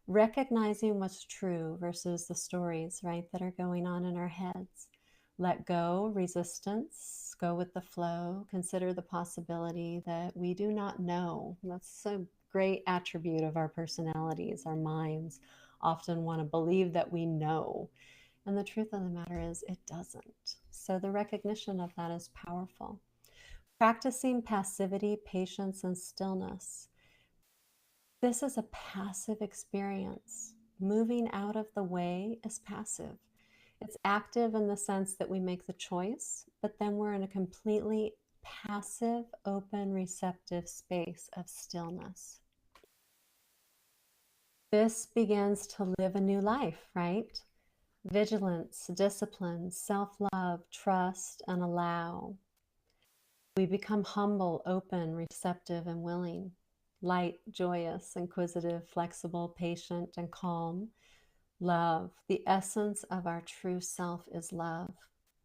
recognizing what's true versus the stories, right, that are going on in our heads. Let go, resistance, go with the flow, consider the possibility that we do not know. That's a great attribute of our personalities. Our minds often want to believe that we know. And the truth of the matter is it doesn't. So the recognition of that is powerful. Practicing passivity, patience, and stillness. This is a passive experience. Moving out of the way is passive. It's active in the sense that we make the choice, but then we're in a completely passive, open, receptive space of stillness. This begins to live a new life, right? Vigilance, discipline, self-love, trust, and allow. We become humble, open, receptive, and willing. Light, joyous, inquisitive, flexible, patient, and calm. Love. The essence of our true self is love.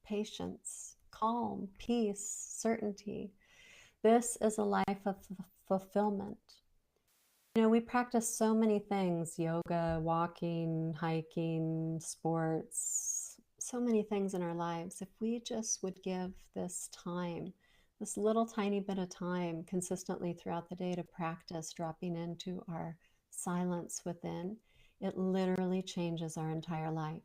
Patience, calm, peace, certainty. This is a life of fulfillment. You know, we practice so many things: yoga, walking, hiking, sports, so many things in our lives. If we just would give this time, this little tiny bit of time consistently throughout the day to practice dropping into our silence within, it literally changes our entire life.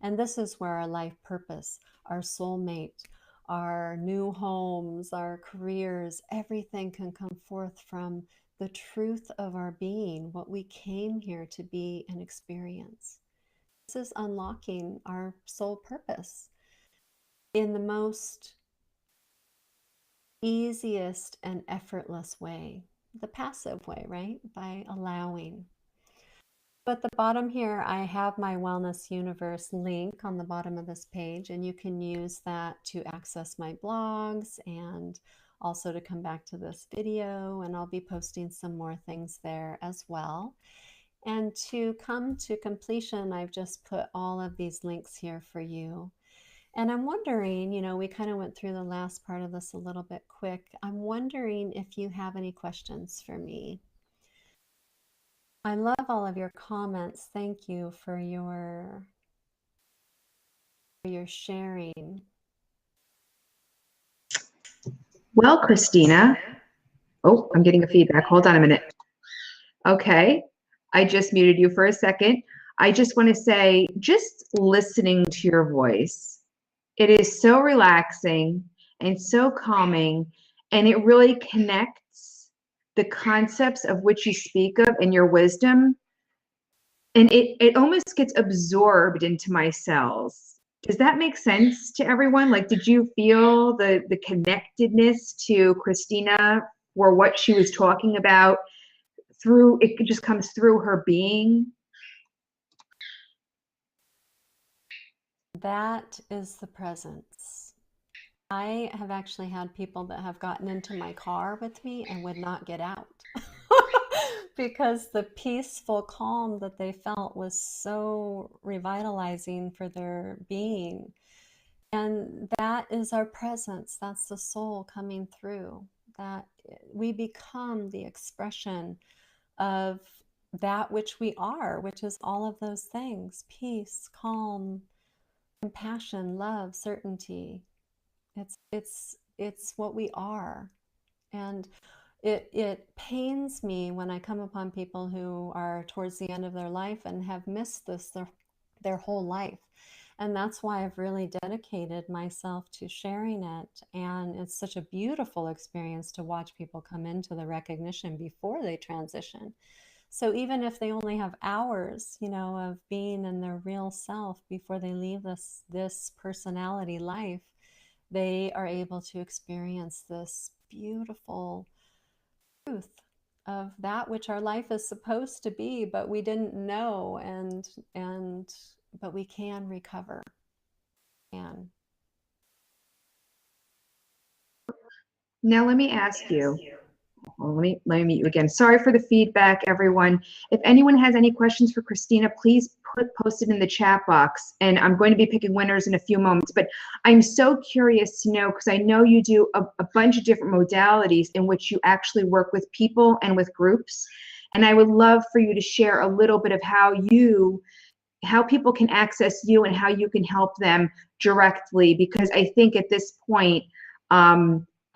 And this is where our life purpose, our soulmate, our new homes, our careers, everything can come forth from the truth of our being, what we came here to be and experience. This is unlocking our soul purpose in the most easiest and effortless way, the passive way, right? By allowing. But the bottom here, I have my Wellness Universe link on the bottom of this page, and you can use that to access my blogs and also to come back to this video, and I'll be posting some more things there as well. And to come to completion, I've just put all of these links here for you. And I'm wondering, you know, we kind of went through the last part of this a little bit quick. I'm wondering if you have any questions for me. I love all of your comments. Thank you for your sharing. Well, Christina, oh, I'm getting a feedback. Hold on a minute. Okay, I just muted you for a second. I just want to say, just listening to your voice, it is so relaxing and so calming, and it really connects the concepts of which you speak of and your wisdom, and it almost gets absorbed into my cells. Does that make sense to everyone? Like, did you feel the connectedness to Christina for what she was talking about? through, it just comes through her being. That is the presence. I have actually had people that have gotten into my car with me and would not get out because the peaceful calm that they felt was so revitalizing for their being. And that is our presence. That's the soul coming through. That we become the expression of that which we are, which is all of those things: peace, calm, compassion, love, certainty. It's what we are. And it pains me when I come upon people who are towards the end of their life and have missed this their whole life. And that's why I've really dedicated myself to sharing it. And it's such a beautiful experience to watch people come into the recognition before they transition. So even if they only have hours, of being in their real self before they leave this personality life, they are able to experience this beautiful truth of that which our life is supposed to be, but we didn't know, and but we can recover. And Now let me ask you. Well, let me meet you again. Sorry for the feedback, everyone. If anyone has any questions for Christina, please post it in the chat box, and I'm going to be picking winners in a few moments. But I'm so curious to know, because I know you do a bunch of different modalities in which you actually work with people and with groups, and I would love for you to share a little bit of how people can access you and how you can help them directly, because I think at this point,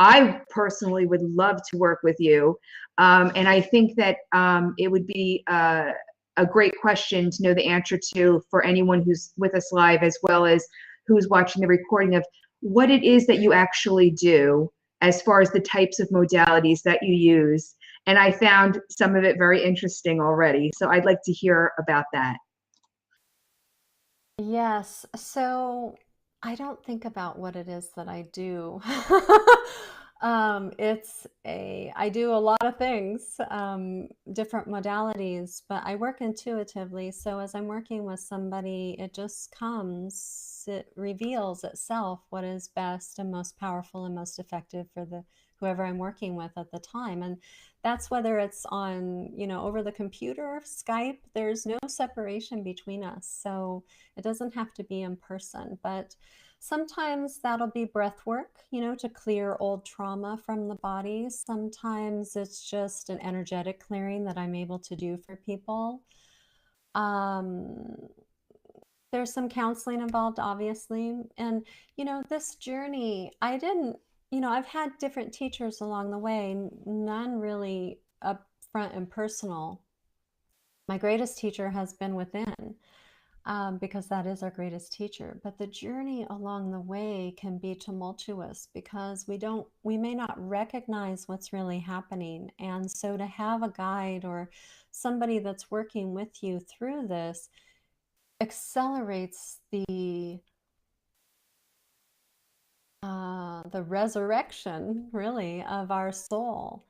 I personally would love to work with you. And I think that it would be a great question to know the answer to for anyone who's with us live, as well as who's watching the recording, of what it is that you actually do as far as the types of modalities that you use. And I found some of it very interesting already. So I'd like to hear about that. yes, so I don't think about what it is that I do. I do a lot of things, different modalities, but I work intuitively. So as I'm working with somebody, it just comes, it reveals itself what is best and most powerful and most effective for the whoever I'm working with at the time. And that's whether it's on, over the computer, Skype, there's no separation between us. So it doesn't have to be in person, but sometimes that'll be breath work, to clear old trauma from the body. Sometimes it's just an energetic clearing that I'm able to do for people. Um, there's some counseling involved, obviously. And, this journey, I've had different teachers along the way, none really upfront and personal. My greatest teacher has been within, because that is our greatest teacher. But the journey along the way can be tumultuous because we may not recognize what's really happening. And so to have a guide or somebody that's working with you through this accelerates the resurrection, really, of our soul.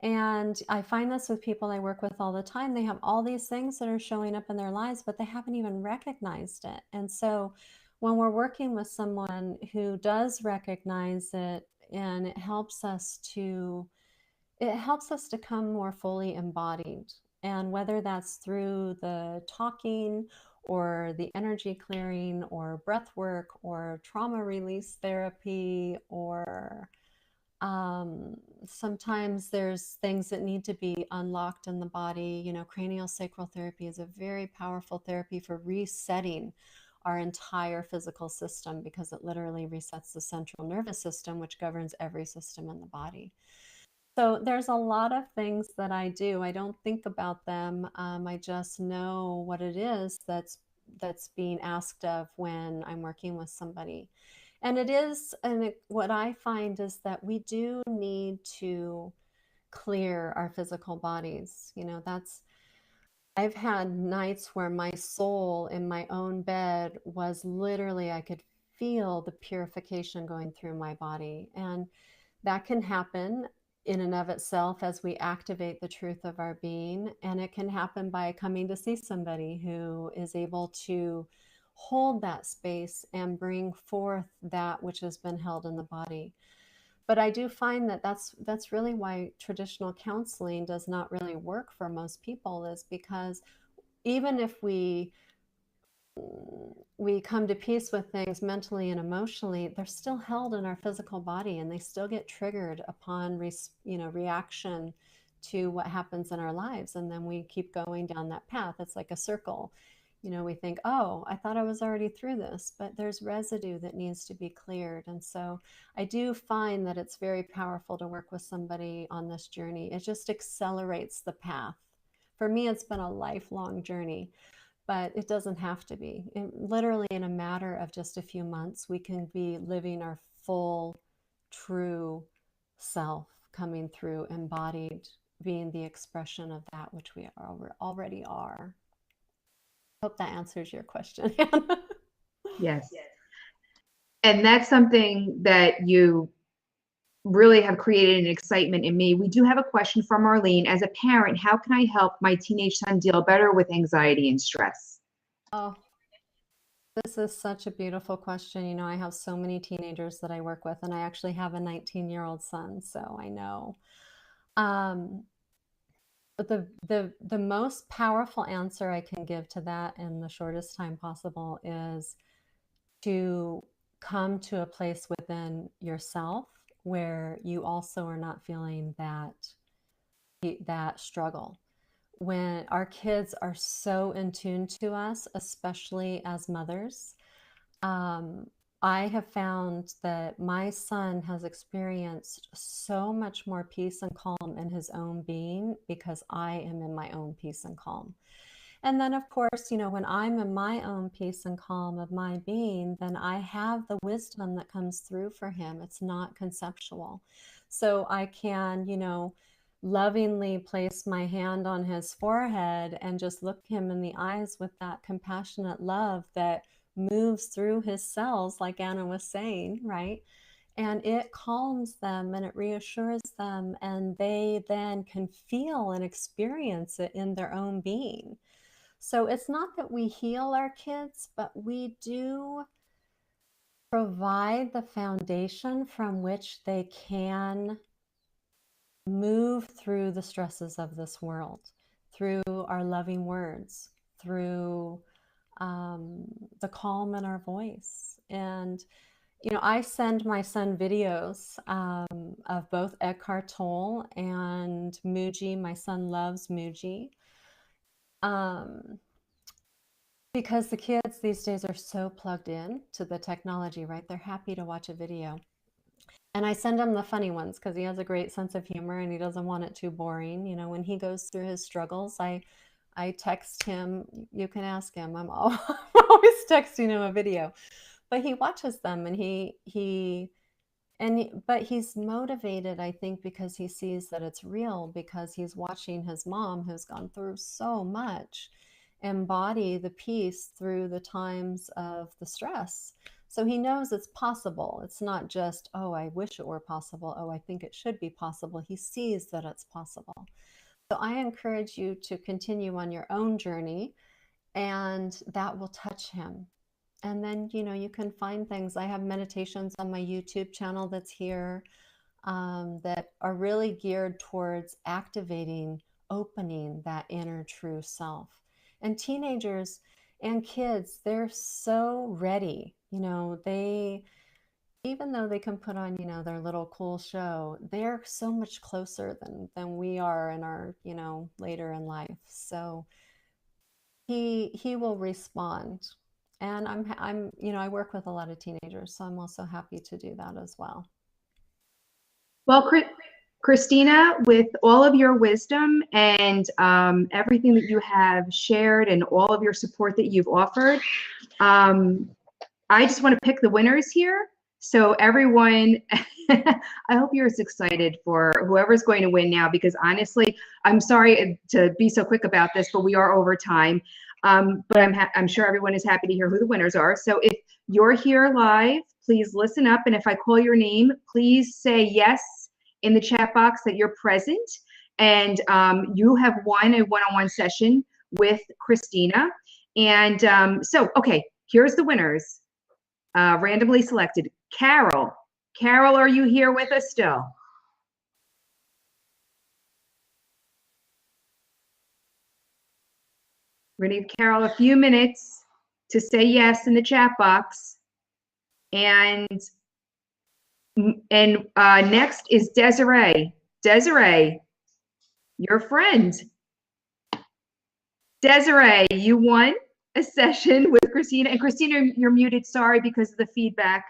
And I find this with people I work with all the time. They have all these things that are showing up in their lives, but they haven't even recognized it. And so when we're working with someone who does recognize it, and it helps us to come more fully embodied. And whether that's through the talking or the energy clearing or breath work or trauma release therapy, or sometimes there's things that need to be unlocked in the body. Cranial sacral therapy is a very powerful therapy for resetting our entire physical system, because it literally resets the central nervous system, which governs every system in the body. So there's a lot of things that I do. I don't think about them. I just know what it is that's being asked of when I'm working with somebody. And what I find is that we do need to clear our physical bodies. I've had nights where my soul in my own bed was literally, I could feel the purification going through my body. And that can happen in and of itself as we activate the truth of our being. And it can happen by coming to see somebody who is able to hold that space and bring forth that which has been held in the body. But I do find that that's really why traditional counseling does not really work for most people, is because even if we come to peace with things mentally and emotionally, they're still held in our physical body, and they still get triggered upon reaction to what happens in our lives. And then we keep going down that path. It's like a circle. We think, oh, I thought I was already through this, but there's residue that needs to be cleared. And so I do find that it's very powerful to work with somebody on this journey. It just accelerates the path. For me, it's been a lifelong journey, but it doesn't have to be. Literally in a matter of just a few months, we can be living our full, true self, coming through, embodied, being the expression of that which we already are. Hope that answers your question, Hannah. Yes. And that's something that you really have created an excitement in me. We do have a question from Arlene. As a parent, how can I help my teenage son deal better with anxiety and stress? Oh, this is such a beautiful question. I have so many teenagers that I work with, and I actually have a 19-year-old son, so I know. But the most powerful answer I can give to that in the shortest time possible is to come to a place within yourself where you also are not feeling that struggle. When our kids are so in tune to us, especially as mothers, I have found that my son has experienced so much more peace and calm in his own being because I am in my own peace and calm. And then, of course, when I'm in my own peace and calm of my being, then I have the wisdom that comes through for him. It's not conceptual. So I can, lovingly place my hand on his forehead and just look him in the eyes with that compassionate love that moves through his cells, like Anna was saying, right? And it calms them and it reassures them, and they then can feel and experience it in their own being. So it's not that we heal our kids, but we do provide the foundation from which they can move through the stresses of this world, through our loving words, through the calm in our voice. And, I send my son videos of both Eckhart Tolle and Muji. My son loves Muji. Because the kids these days are so plugged in to the technology, right? They're happy to watch a video. And I send him the funny ones because he has a great sense of humor and he doesn't want it too boring. When he goes through his struggles, I text him. You can ask him. I'm always texting him a video. But he watches them, and but he's motivated, I think, because he sees that it's real, because he's watching his mom, who's gone through so much, embody the peace through the times of the stress. So he knows it's possible. It's not just, oh, I wish it were possible. Oh, I think it should be possible. He sees that it's possible. So I encourage you to continue on your own journey, and that will touch him. And then, you can find things. I have meditations on my YouTube channel that's here that are really geared towards activating, opening that inner true self. And teenagers and kids, they're so ready. Even though they can put on, their little cool show, they're so much closer than we are in our, later in life. So he will respond. And I work with a lot of teenagers, so I'm also happy to do that as well. Well, Christina, with all of your wisdom and everything that you have shared and all of your support that you've offered, I just want to pick the winners here. So everyone, I hope you're as excited for whoever's going to win now, because honestly, I'm sorry to be so quick about this, but we are over time. But I'm sure everyone is happy to hear who the winners are. So if you're here live, please listen up. And if I call your name, please say yes in the chat box that you're present, and you have won a one-on-one session with Christina. And okay, here's the winners, randomly selected. Carol. Carol, are you here with us still? We're going to give Carol a few minutes to say yes in the chat box. And next is Desiree. Desiree, your friend. Desiree, you won a session with Christina. And Christina, you're muted. Sorry, because of the feedback.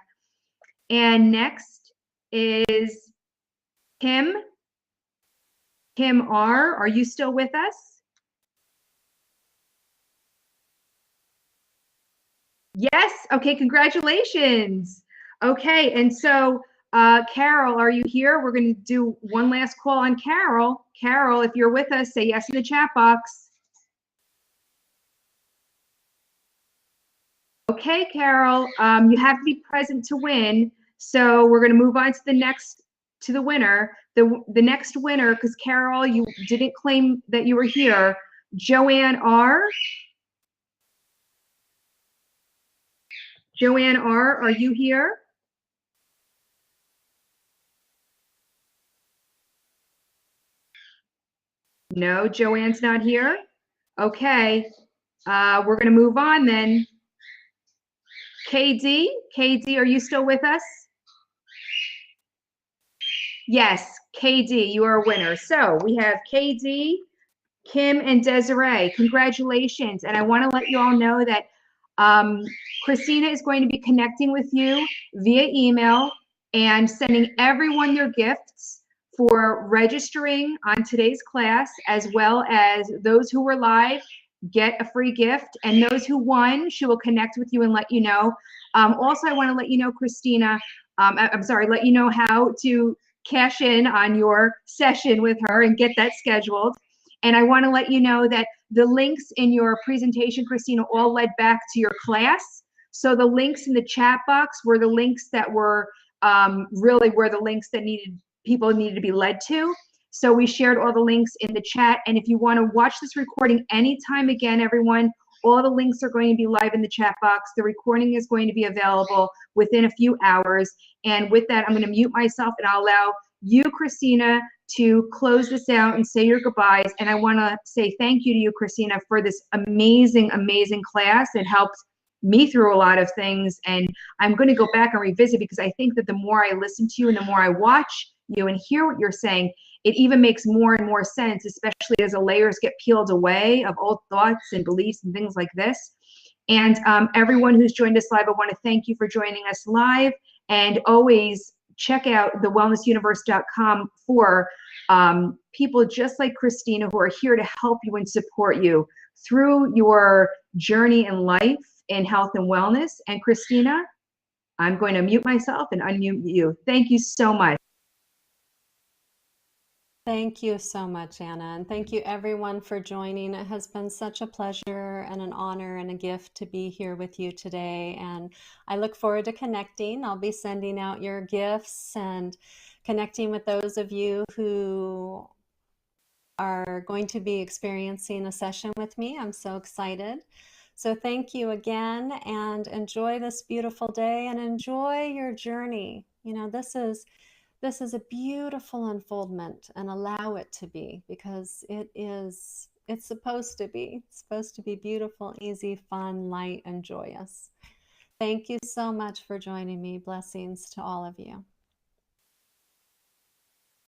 And next is Kim. Kim R. Are you still with us? Yes. Okay. Congratulations. Okay. And so, Carol, are you here? We're going to do one last call on Carol. Carol, if you're with us, say yes in the chat box. Okay, Carol, you have to be present to win. So we're going to move on to the winner. The next winner, because Carol, you didn't claim that you were here. Joanne R. Joanne R., are you here? No, Joanne's not here. Okay, we're going to move on then. KD, are you still with us? Yes, KD, you are a winner. So we have KD, Kim, and Desiree. Congratulations. And I want to let you all know that Christina is going to be connecting with you via email and sending everyone their gifts for registering on today's class, as well as those who were live get a free gift, and those who won, she will connect with you and let you know. Also, I want to let you know, Christina, let you know how to cash in on your session with her and get that scheduled. And I want to let you know that the links in your presentation, Christina, all led back to your class. So the links in the chat box were the links that were really were the links that people needed to be led to. So we shared all the links in the chat. And if you want to watch this recording anytime again, everyone, all the links are going to be live in the chat box. The recording is going to be available within a few hours. And with that, I'm going to mute myself and I'll allow you, Christina, to close this out and say your goodbyes. And I want to say thank you to you, Christina, for this amazing, amazing class. It helped me through a lot of things. And I'm going to go back and revisit, because I think that the more I listen to you and the more I watch you and hear what you're saying, it even makes more and more sense, especially as the layers get peeled away of old thoughts and beliefs and things like this. And everyone who's joined us live, I want to thank you for joining us live. And always check out thewellnessuniverse.com for people just like Christina, who are here to help you and support you through your journey in life in health and wellness. And Christina, I'm going to mute myself and unmute you. Thank you so much. Thank you so much, Anna, and thank you everyone for joining. It has been such a pleasure and an honor and a gift to be here with you today, and I look forward to connecting. I'll be sending out your gifts and connecting with those of you who are going to be experiencing a session with me. I'm so excited. So thank you again, and enjoy this beautiful day and enjoy your journey. You know, this is a beautiful unfoldment, and allow it to be, because it's supposed to be. It's supposed to be beautiful, easy, fun, light, and joyous. Thank you so much for joining me. Blessings to all of you.